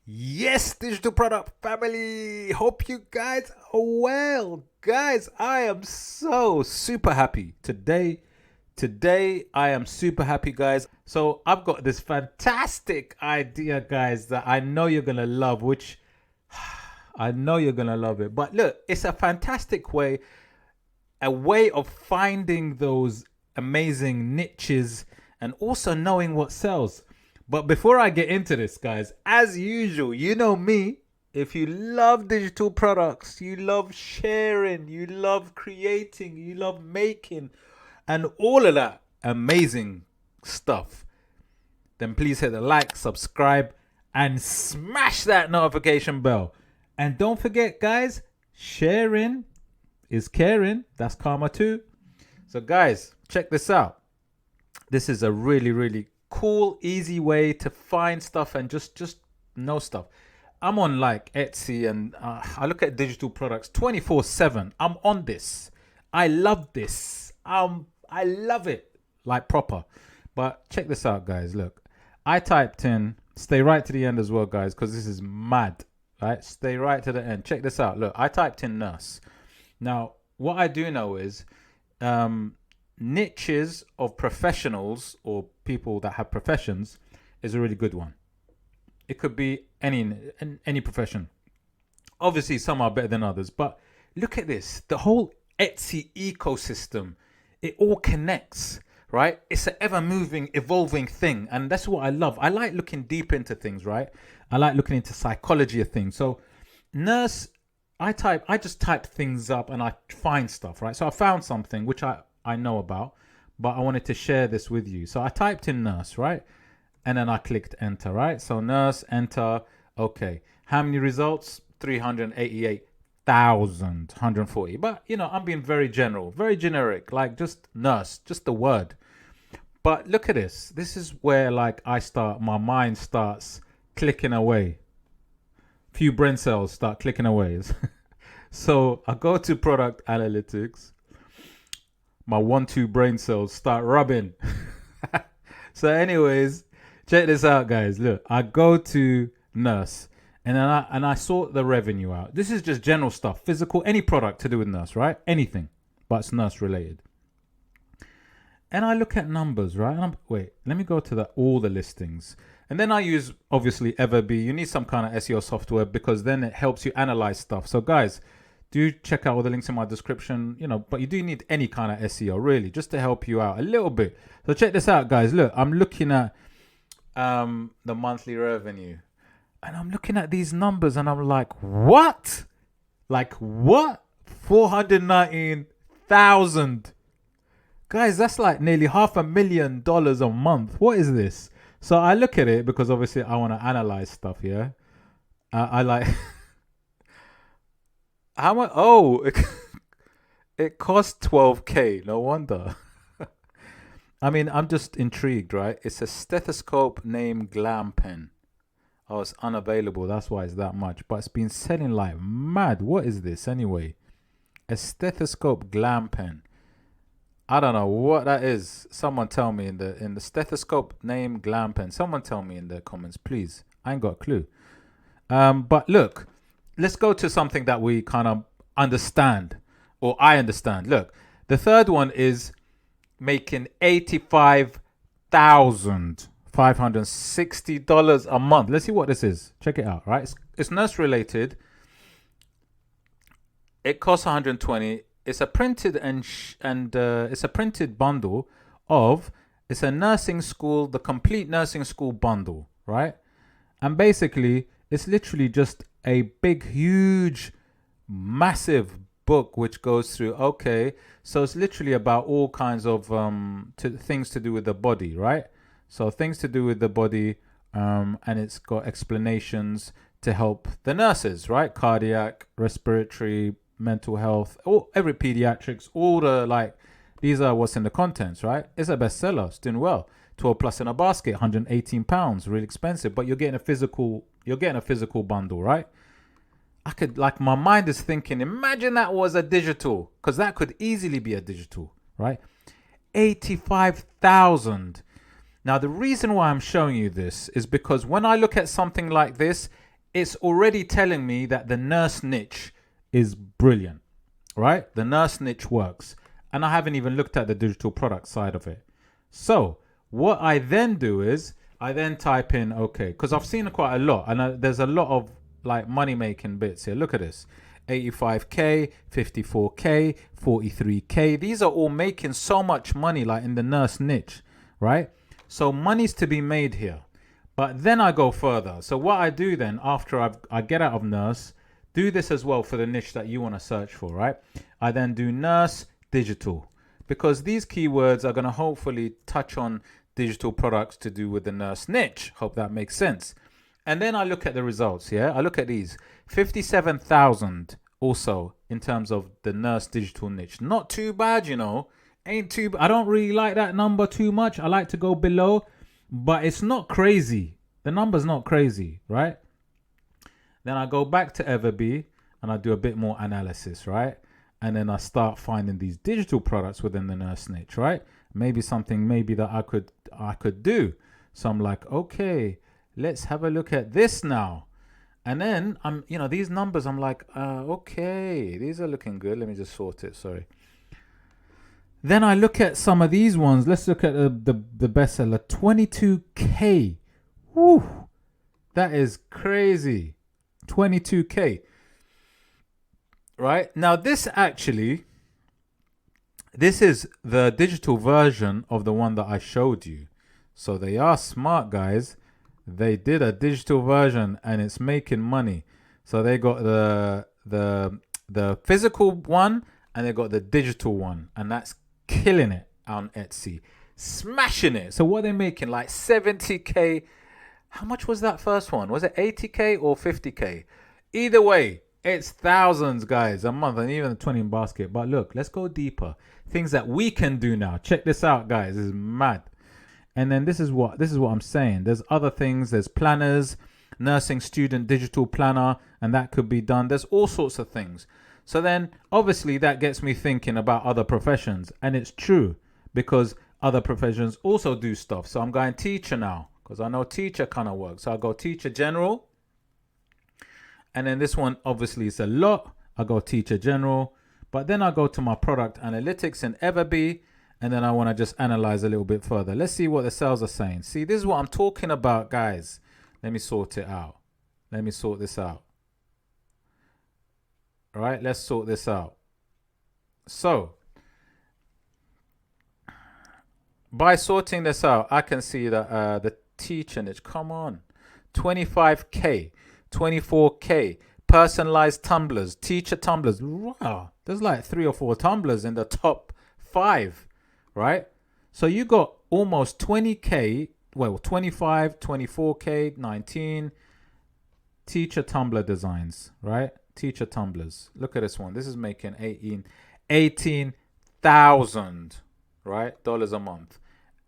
Yes, digital product family. Hope you guys are well. Guys, I am so super happy today. Today, I am super happy, guys. So, I've got this fantastic idea, guys, that I know you're going to love, which I know you're going to love it. But look, it's a fantastic way, a way of finding those amazing niches and also knowing what sells. But before I get into this, guys, as usual, you know me. If you love digital products, you love sharing, you love creating, you love making, and all of that amazing stuff, then please hit the like, subscribe, and smash that notification bell. And don't forget, guys, sharing is caring. That's karma too. So, guys, check this out. This is a really, really cool, easy way to find stuff and just know stuff. I'm on like Etsy and I look at digital products 24/7. I'm on this. I love this. I love it like proper. But check this out, guys. Look, I typed in. Stay right to the end as well, guys, because this is mad. Right, stay right to the end. Check this out. Look, I typed in nurse. Now, what I do know is niches of professionals or people that have professions is a really good one. It could be any profession. Obviously, some are better than others, but look at this. The whole Etsy ecosystem, it all connects, right? It's an ever moving, evolving thing. And that's what I love. I like looking deep into things, right? I like looking into psychology of things. So, nurse, I just type things up and I find stuff, right? So I found something which I know about, but I wanted to share this with you. So I typed in nurse, right? And then I clicked enter, right? So nurse, enter. Okay. How many results? 388,140. But, I'm being very general, very generic, like just nurse, just the word. But look at this. This is where like my mind starts clicking away. Few brain cells start clicking away. So I go to product analytics. My 1-2 brain cells start rubbing. So, anyways, check this out, guys. Look, I go to nurse, and then I sort the revenue out. This is just general stuff, physical, any product to do with nurse, right? Anything, but it's nurse related. And I look at numbers, right? And wait, let me go to all the listings. And then I use, obviously, Everbee. You need some kind of SEO software because then it helps you analyze stuff. So, guys, do check out all the links in my description, but you do need any kind of SEO, really, just to help you out a little bit. So, check this out, guys. Look, I'm looking at the monthly revenue. And I'm looking at these numbers and I'm like, what? Like, what? 419,000. Guys, that's like nearly $500,000 a month. What is this? So I look at it because obviously I want to analyze stuff. Yeah, I like how much. Oh, it costs 12K. No wonder. I mean, I'm just intrigued, right? It's a stethoscope named Glam Pen. Oh, it's unavailable. That's why it's that much. But it's been selling like mad. What is this anyway? A stethoscope Glam Pen. I don't know what that is. Someone tell me in the stethoscope name Glam Pen. Someone tell me in the comments, please. I ain't got a clue. But look, let's go to something that we kind of understand, or I understand. Look, the third one is making $85,560 a month. Let's see what this is. Check it out. Right, it's nurse related. It costs 120. It's a printed it's a printed bundle of it's a nursing school, the complete nursing school bundle, right? And basically, it's literally just a big, huge, massive book which goes through. Okay, so it's literally about all kinds of things to do with the body, right? So things to do with the body, and it's got explanations to help the nurses, right? Cardiac, respiratory, mental health, every pediatrics, all the these are what's in the contents, right? It's a bestseller, it's doing well. 12 plus in a basket, £118, really expensive, but you're getting a physical bundle, right? I could my mind is thinking, imagine that was a digital, because that could easily be a digital, right? 85,000. Now the reason why I'm showing you this is because when I look at something like this, it's already telling me that the nurse niche is brilliant, right? The nurse niche works. And I haven't even looked at the digital product side of it. So what I then do is I then type in, okay, because I've seen quite a lot, and there's a lot of like money making bits here. Look at this. 85k, 54k, 43k. These are all making so much money, like in the nurse niche, right? So money's to be made here. But then I go further. So what I do then after I get out of nurse, do this as well for the niche that you want to search for, right? I then do nurse digital, because these keywords are going to hopefully touch on digital products to do with the nurse niche. Hope that makes sense. And then I look at the results. Yeah, I look at these 57,000 also in terms of the nurse digital niche. Not too bad, you know. Ain't too. I don't really like that number too much. I like to go below, but it's not crazy. The number's not crazy, right? Then I go back to Everbee and I do a bit more analysis, right? And then I start finding these digital products within the nurse niche, right? Maybe something that I could do. So I'm like, okay, let's have a look at this now. And then these numbers, I'm like, okay, these are looking good. Let me just sort it. Sorry. Then I look at some of these ones. Let's look at the bestseller, 22k. Woo, that is crazy. 22k. Right now, this is the digital version of the one that I showed you. So they are smart, guys. They did a digital version and it's making money. So they got the physical one and they got the digital one, and that's killing it on Etsy, smashing it. So what are they making? Like 70k. How much was that first one? Was it 80k or 50k? Either way, it's thousands, guys, a month, and even the 20 in basket. But look, let's go deeper. Things that we can do now. Check this out, guys. This is mad. And then this is what I'm saying. There's other things. There's planners, nursing student digital planner, and that could be done. There's all sorts of things. So then, obviously, that gets me thinking about other professions. And it's true, because other professions also do stuff. So I'm going teacher now, because I know teacher kind of works. So I'll go teacher general. And then this one, obviously, is a lot. I go teacher general. But then I go to my product analytics in Everbee. And then I want to just analyze a little bit further. Let's see what the sales are saying. See, this is what I'm talking about, guys. Let me sort it out. Let me sort this out. All right, let's sort this out. So, by sorting this out, I can see that the teacher niche, come on, 25k, 24k, personalized tumblers, teacher tumblers. Wow, there's like 3 or 4 tumblers in the top 5, right? So you got almost 20k, well, 25, 24k, 19 teacher tumbler designs, right? Teacher tumblers. Look at this one. This is making 18,000, right? Dollars a month.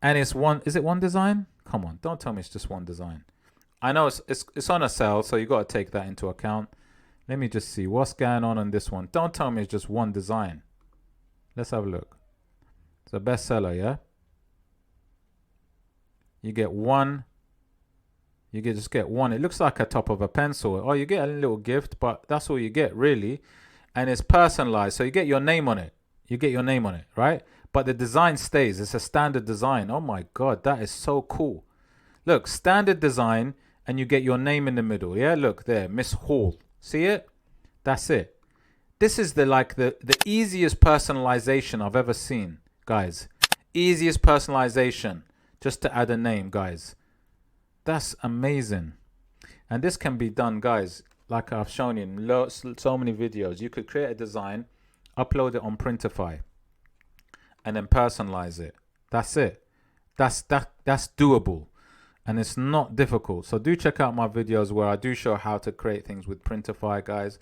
And it's one, is it one design? Come on, don't tell me it's just one design. I know it's on a sale, so you got to take that into account. Let me just see what's going on this one. Don't tell me it's just one design. Let's have a look. It's a bestseller, yeah? You get one. You just get one. It looks like a top of a pencil. Oh, you get a little gift, but that's all you get, really. And it's personalized, so you get your name on it. You get your name on it, right? But the design stays. It's a standard design. Oh my God, that is so cool. Look, standard design, and you get your name in the middle. Yeah, look there, Miss Hall. See it? That's it. This is the easiest personalization I've ever seen, guys. Easiest personalization, just to add a name, guys. That's amazing. And this can be done, guys, like I've shown you in so many videos. You could create a design, upload it on Printify, and then personalize it. That's it. That's doable. And it's not difficult. So do check out my videos where I do show how to create things with Printify, guys.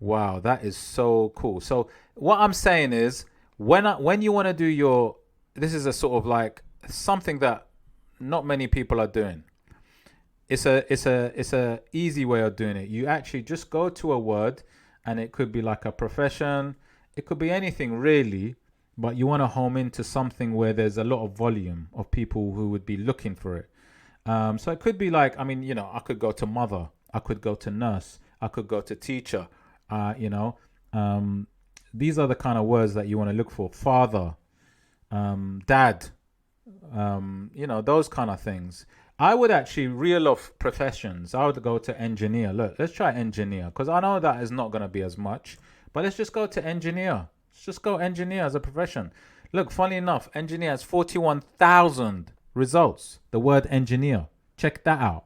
Wow, that is so cool. So what I'm saying is, when you want to do this is a sort of like something that not many people are doing. It's a easy way of doing it. You actually just go to a word, and it could be like a profession. It could be anything really, but you want to home into something where there's a lot of volume of people who would be looking for it. So it could be like, I mean, I could go to mother, I could go to nurse. I could go to teacher. You know, these are the kind of words that you want to look for. Father, dad, you know, those kind of things. I would actually reel off professions. I would go to engineer. Look, let's try engineer because I know that is not going to be as much, but let's just go to engineer. Let's just go engineer as a profession. Look, funny enough, engineer has 41,000 results. The word engineer. Check that out,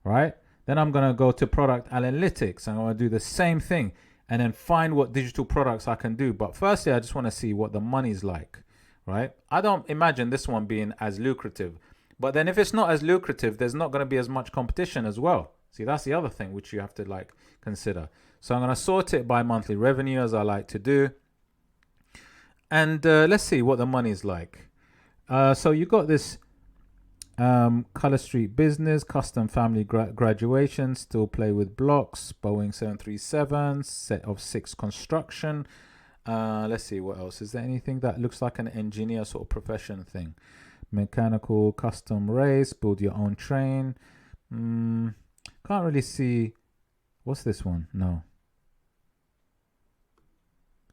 right? Then I'm going to go to product analytics. I'm going to do the same thing and then find what digital products I can do. But firstly, I just want to see what the money's like, right? I don't imagine this one being as lucrative. But then if it's not as lucrative, there's not going to be as much competition as well. See, that's the other thing which you have to like consider. So I'm going to sort it by monthly revenue as I like to do. And let's see what the money's like. So you got this Color Street Business, Custom Family Graduation, Still Play with Blocks, Boeing 737, Set of 6 Construction. Let's see what else. Is there anything that looks like an engineer sort of profession thing? Mechanical Custom Race, Build Your Own Train. Can't really see. What's this one? No.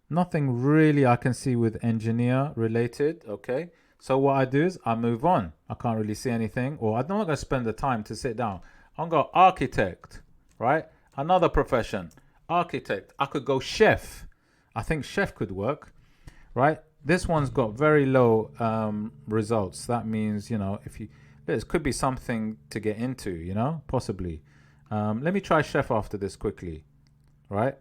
Nothing really I can see with engineer related. Okay. So what I do is I move on. I can't really see anything, or I'm not going to spend the time to sit down. I'm going to go architect, right? Another profession, architect. I could go chef. I think chef could work, right? This one's got very low results. That means, you know, if you, this could be something to get into, you know, possibly. Let me try chef after this quickly, right?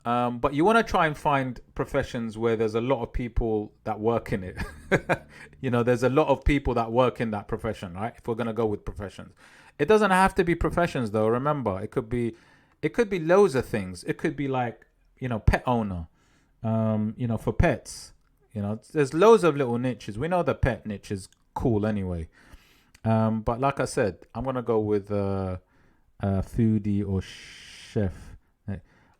But you want to try and find professions where there's a lot of people that work in it. You know, there's a lot of people that work in that profession, right? If we're going to go with professions. It doesn't have to be professions though. Remember, it could be loads of things. It could be like, you know, pet owner, you know, for pets, you know, there's loads of little niches. We know the pet niche is cool anyway. But like I said, I'm going to go with foodie or chef.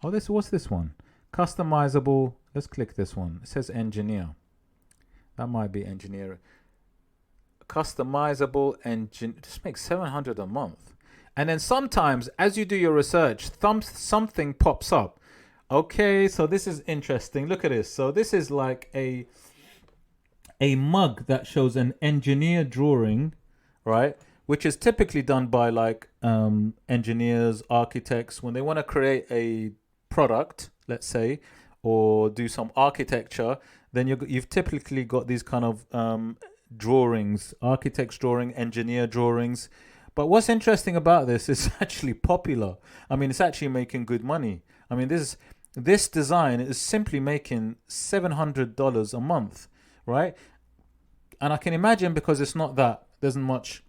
Oh, what's this one? Customizable. Let's click this one. It says engineer. That might be engineer. Customizable engine. Just make 700 a month. And then sometimes, as you do your research, something pops up. Okay, so this is interesting. Look at this. So this is like a mug that shows an engineer drawing, right? Which is typically done by like engineers, architects when they want to create a product, let's say, or do some architecture. Then you've typically got these kind of drawings, architect's drawing, engineer drawings. But what's interesting about this is actually popular. I mean, it's actually making good money. I mean, this design is simply making $700 a month, right? And I can imagine because there's much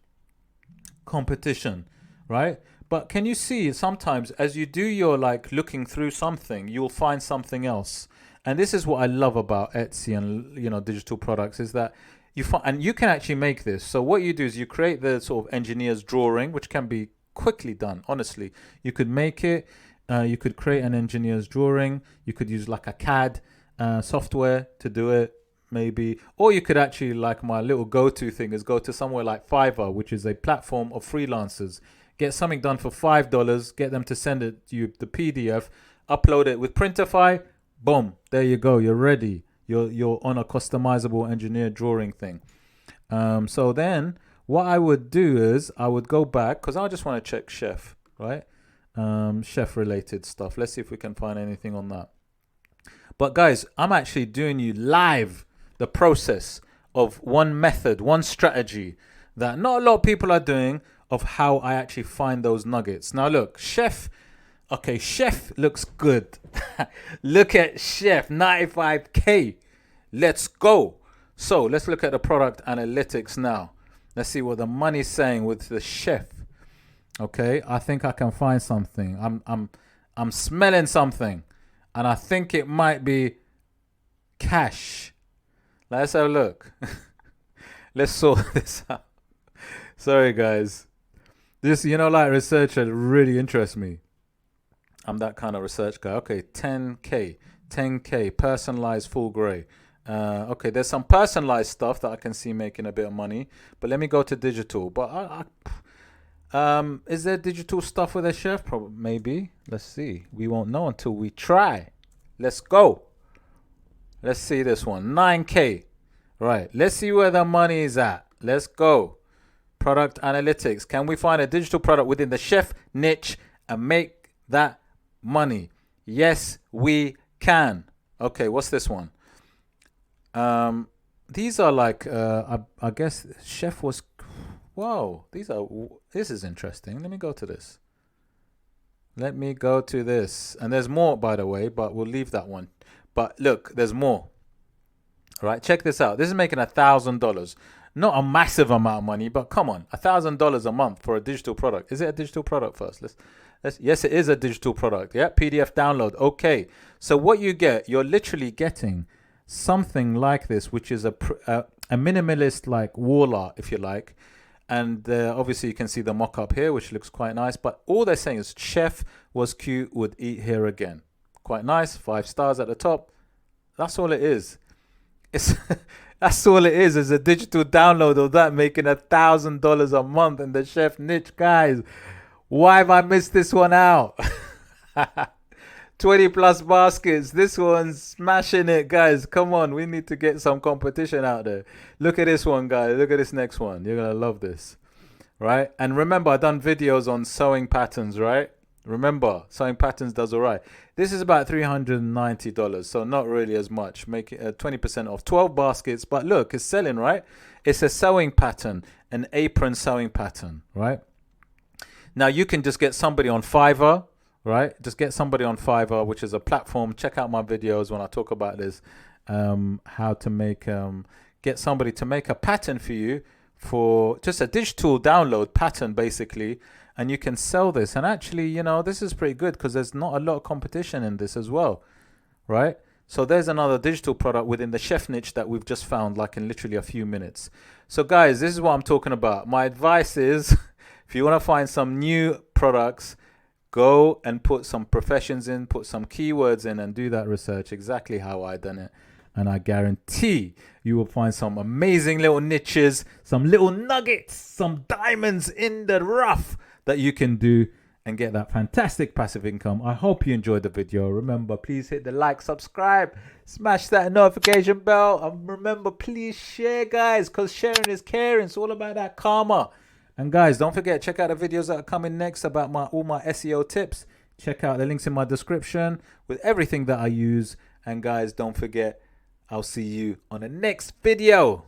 competition, right? But can you see sometimes as you do your like looking through something, you'll find something else. And this is what I love about Etsy and, you know, digital products is that you find, and you can actually make this. So what you do is you create the sort of engineer's drawing, which can be quickly done. Honestly, you could make it. You could create an engineer's drawing. You could use like a CAD software to do it, maybe. Or you could actually, like my little go-to thing is go to somewhere like Fiverr, which is a platform of freelancers. Get something done for $5, get them to send it to you, the PDF, upload it with Printify, boom, there you go, you're ready. You're on a customizable engineer drawing thing. So then what I would do is I would go back, because I just want to check chef, right? Chef related stuff. Let's see if we can find anything on that. But guys, I'm actually doing you live the process of one method, one strategy that not a lot of people are doing of how I actually find those nuggets. Now look, chef looks good. Look at chef, 95K. Let's go. So let's look at the product analytics now. Let's see what the money's saying with the chef. Okay, I think I can find something. I'm smelling something, and I think it might be cash. Let's have a look. Let's sort this out. Sorry guys. This, you know, like researcher really interests me. I'm that kind of research guy. Okay, 10K, personalized full gray. Okay, there's some personalized stuff that I can see making a bit of money. But let me go to digital. But Is there digital stuff with a chef? Probably, maybe. Let's see. We won't know until we try. Let's go. Let's see this one. 9K. Right. Let's see where the money is at. Let's go. Product analytics. Can we find a digital product within the chef niche and make that money? Yes, we can. Okay, what's this one? These are like, I guess chef was, whoa, this is interesting. Let me go to this. Let me go to this. And there's more, by the way, but we'll leave that one. But look, there's more. All right, check this out. This is making $1,000. Not a massive amount of money, but come on, $1,000 a month for a digital product. Is it a digital product first? Yes, it is a digital product. Yeah, PDF download. Okay, so what you get, you're literally getting something like this, which is a minimalist like wall art, if you like. And obviously you can see the mock-up here, which looks quite nice. But all they're saying is, chef was cute, would eat here again. Quite nice, 5 stars at the top. That's all it is. It's that's all it is a digital download of that, making $1,000 a month in the chef niche. Guys, why have I missed this one out? 20 plus baskets. This one's smashing it, guys. Come on, we need to get some competition out there. Look at this one, guys. Look at this next one. You're gonna love this, right? And remember, I've done videos on sewing patterns, right? Remember, sewing patterns does all right. This is about $390, so not really as much. Make it 20% off. 12 baskets, but look, it's selling, right? It's a sewing pattern, an apron sewing pattern, right? Now you can just get somebody on Fiverr, right? Just get somebody on Fiverr, which is a platform. Check out my videos when I talk about this, how to make get somebody to make a pattern for you, for just a digital download pattern basically, and you can sell this. And actually, you know, this is pretty good because there's not a lot of competition in this as well, right? So there's another digital product within the chef niche that we've just found, like in literally a few minutes. So guys, this is what I'm talking about. My advice is, if you want to find some new products, go and put some professions in, put some keywords in, and do that research exactly how I done it. And I guarantee you will find some amazing little niches, some little nuggets, some diamonds in the rough that you can do and get that fantastic passive income. I hope you enjoyed the video. Remember, please hit the like, subscribe, smash that notification bell. And remember, please share, guys, because sharing is caring. It's all about that karma. And guys, don't forget, check out the videos that are coming next about all my SEO tips. Check out the links in my description with everything that I use. And guys, don't forget, I'll see you on the next video.